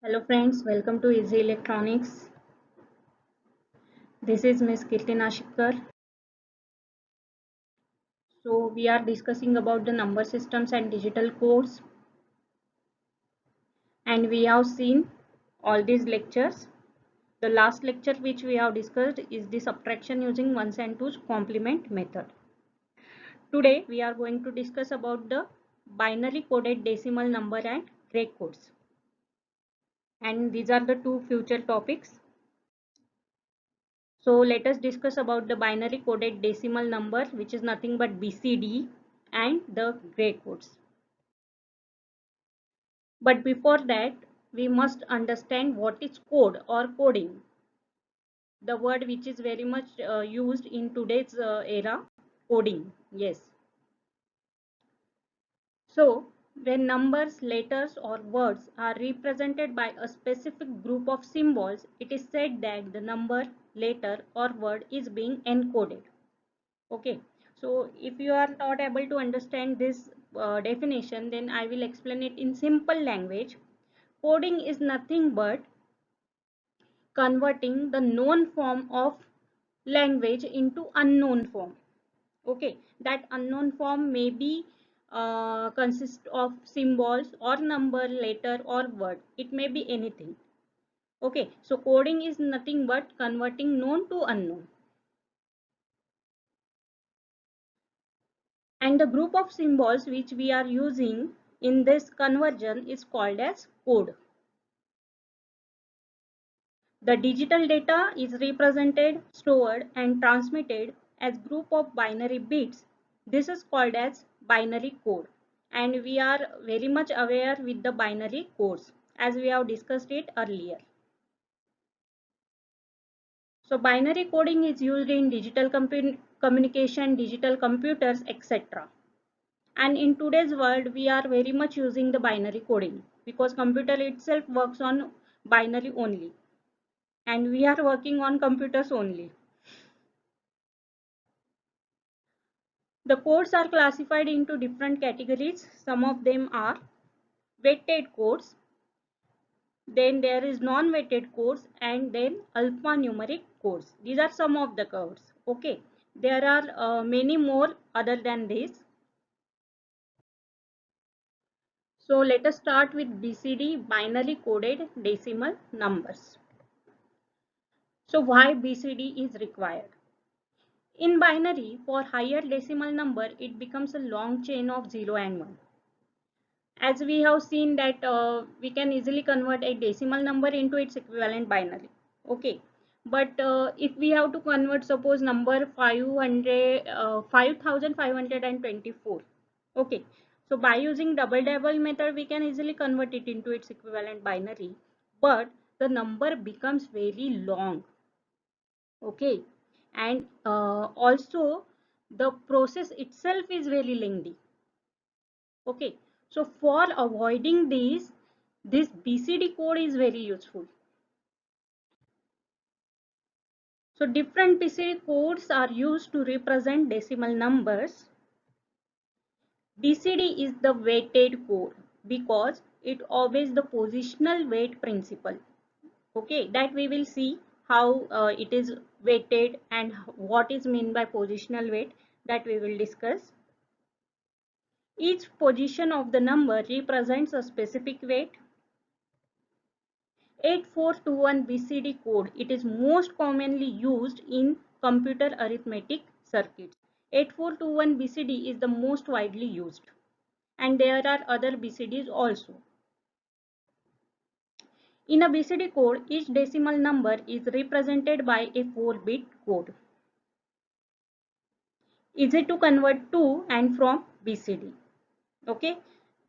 Hello friends, welcome to Easy Electronics. This is Miss Kirti Nashikar. So we are discussing about the number systems and digital codes, and we have seen all these lectures. The last lecture which we have discussed is the subtraction using ones and twos complement method. Today we are going to discuss about the binary coded decimal number and gray codes. And these are the two future topics. So let us discuss about the binary coded decimal number, which is nothing but BCD, and the gray codes. But before that, we must understand what is code or coding. The word which is very much used in today's era, coding. Yes. So when numbers, letters or words are represented by a specific group of symbols, it is said that the number, letter or word is being encoded. Okay, so if you are not able to understand this definition, then I will explain it in simple language. Coding is nothing but converting the known form of language into unknown form. Okay, that unknown form may be consist of symbols or number, letter or word. It may be anything. Okay, so coding is nothing but converting known to unknown. And the group of symbols which we are using in this conversion is called as code. The digital data is represented, stored and transmitted as group of binary bits. This is called as binary code, and we are very much aware with the binary codes as we have discussed it earlier. So binary coding is used in digital communication, digital computers, etc. And in today's world, we are very much using the binary coding because computer itself works on binary only. And we are working on computers only. The codes are classified into different categories. Some of them are weighted codes. Then there is non-weighted codes and then alphanumeric codes. These are some of the codes. Okay. There are many more other than this. So let us start with BCD, binary coded decimal numbers. So why BCD is required? In binary, for higher decimal number, it becomes a long chain of 0 and 1. As we have seen that we can easily convert a decimal number into its equivalent binary. Okay. But if we have to convert, suppose number 5524. Okay. So by using double double method, we can easily convert it into its equivalent binary. But the number becomes very long. Okay, and also the process itself is very lengthy. Okay, so for avoiding this BCD code is very useful. So different BCD codes are used to represent decimal numbers. BCD is the weighted code because it obeys the positional weight principle. Okay, that we will see how it is weighted and what is meant by positional weight, that we will discuss. Each position of the number represents a specific weight. 8421 BCD code, it is most commonly used in computer arithmetic circuits. 8421 BCD is the most widely used, and there are other BCDs also. In a BCD code, each decimal number is represented by a 4-bit code. Easy to convert to and from BCD. Okay,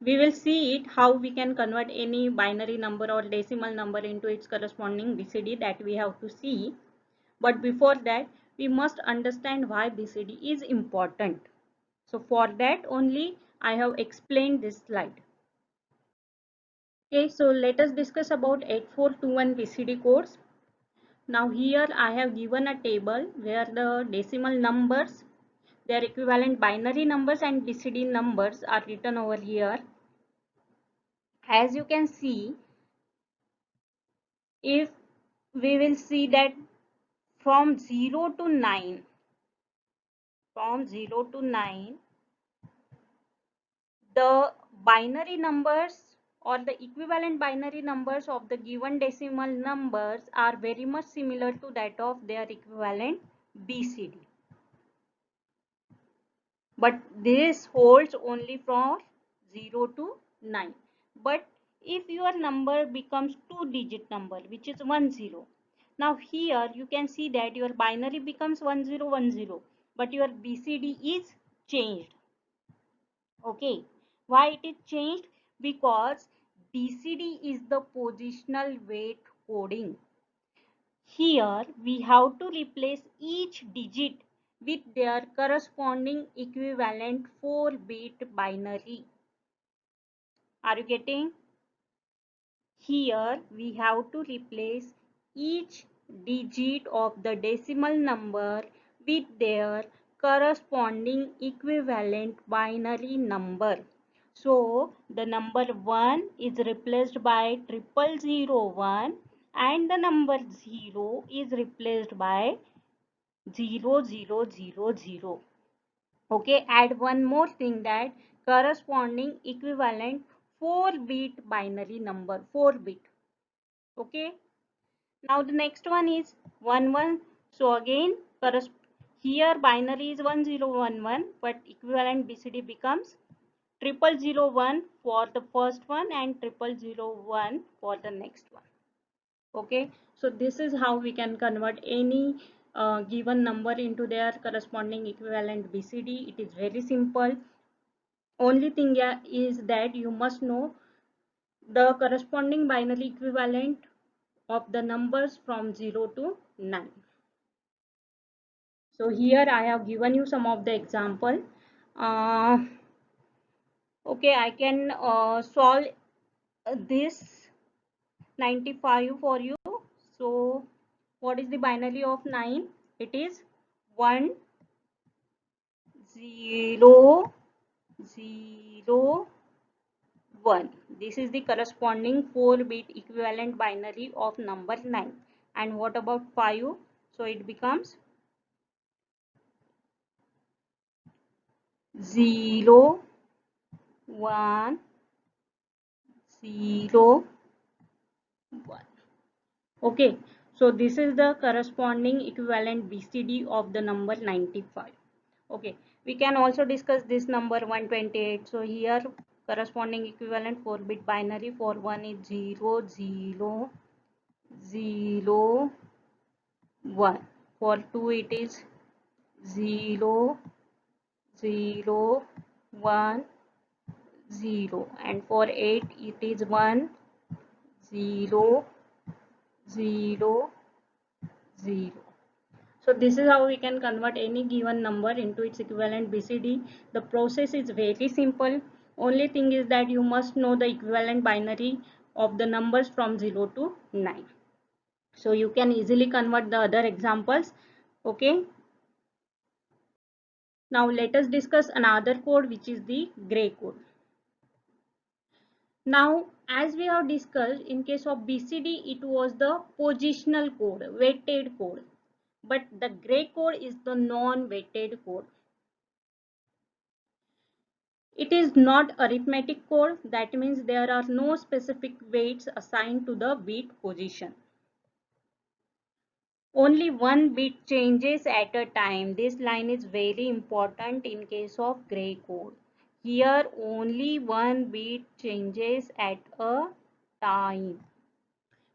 we will see it how we can convert any binary number or decimal number into its corresponding BCD, that we have to see. But before that, we must understand why BCD is important. So for that only I have explained this slide. Okay, so let us discuss about 8421 BCD codes. Now here I have given a table where the decimal numbers, their equivalent binary numbers and BCD numbers are written over here. As you can see, if we will see that from 0 to 9, from 0 to 9, the binary numbers or the equivalent binary numbers of the given decimal numbers are very much similar to that of their equivalent BCD. But this holds only from 0 to 9. But if your number becomes two-digit number, which is 10, now here you can see that your binary becomes 1010, but your BCD is changed. Okay, why it is changed? Because BCD is the positional weight coding. Here we have to replace each digit with their corresponding equivalent 4-bit binary. Are you getting? Here we have to replace each digit of the decimal number with their corresponding equivalent binary number. So the number 1 is replaced by 0001 and the number 0 is replaced by 0000. Okay, add one more thing, that corresponding equivalent 4-bit binary number, 4-bit. Okay, now the next one is 11. So again here binary is 1011, but equivalent BCD becomes 0001 for the first one and 0001 for the next one. Okay, so this is how we can convert any given number into their corresponding equivalent BCD. It is very simple. Only thing is that you must know the corresponding binary equivalent of the numbers from 0 to 9. So here I have given you some of the example. Okay, I can solve this 95 for you. So what is the binary of 9? It is 1 0 0 1. This is the corresponding 4-bit equivalent binary of number 9. And what about 5? So it becomes 0 1 0 1. Okay, so this is the corresponding equivalent BCD of the number 95. Okay, we can also discuss this number 128. So here corresponding equivalent 4-bit binary for 1 is 0 0 0 1. For 2 it is 0 0 1 0, and for 8 it is 1 0 0 0. So this is how we can convert any given number into its equivalent BCD. The process is very simple. Only thing is that you must know the equivalent binary of the numbers from 0 to 9. So you can easily convert the other examples. Okay. Now let us discuss another code, which is the gray code. Now, as we have discussed, in case of BCD, it was the positional code, weighted code. But the gray code is the non-weighted code. It is not arithmetic code. That means there are no specific weights assigned to the bit position. Only one bit changes at a time. This line is very important in case of gray code. Here only one bit changes at a time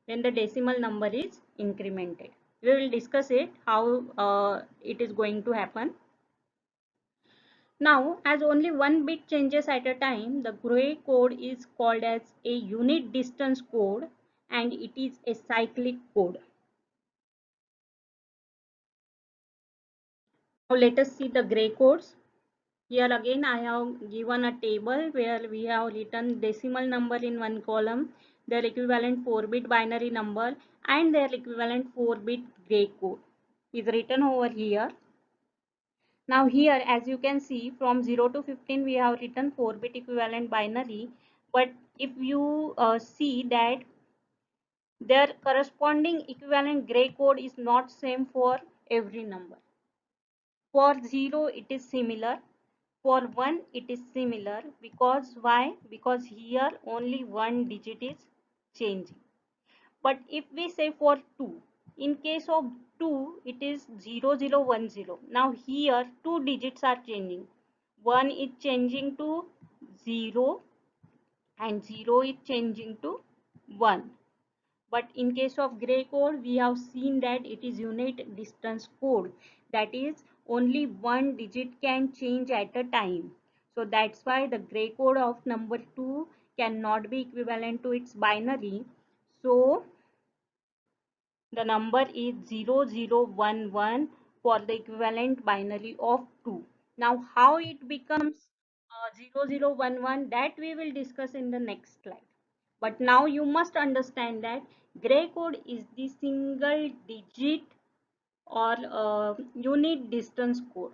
when the decimal number is incremented. We will discuss it how it is going to happen. Now, as only one bit changes at a time, the gray code is called as a unit distance code, and it is a cyclic code. Now let us see the gray codes. Here again I have given a table where we have written decimal number in one column, their equivalent 4-bit binary number, and their equivalent 4-bit gray code is written over here. Now here, as you can see, from 0 to 15 we have written 4-bit equivalent binary, but if you see that their corresponding equivalent gray code is not same for every number. For 0 it is similar, for 1 it is similar, because why? Because here only one digit is changing. But if we say for 2, in case of 2 it is 0010. Now here two digits are changing. 1 is changing to 0 and 0 is changing to 1. But in case of gray code, we have seen that it is unit distance code. That is, only one digit can change at a time. So that's why the gray code of number 2 cannot be equivalent to its binary. So the number is 0011 for the equivalent binary of 2. Now how it becomes 0011, that we will discuss in the next slide. But now you must understand that gray code is the single digit or unit distance code.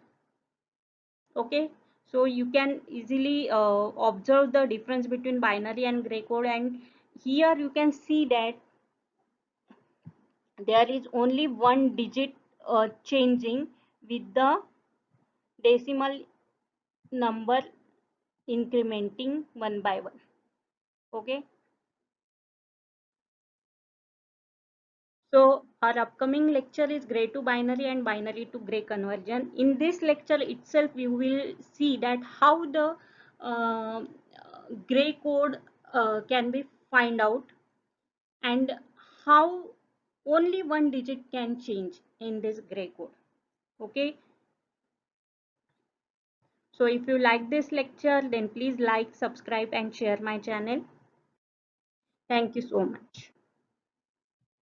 Okay, so you can easily observe the difference between binary and gray code, and here you can see that there is only one digit changing with the decimal number incrementing one by one. Okay, so our upcoming lecture is gray to binary and binary to gray conversion. In this lecture itself, we will see that how the uh, gray code can be find out, and how only one digit can change in this gray code. Okay, so if you like this lecture, then please like, subscribe and share my channel. Thank you so much.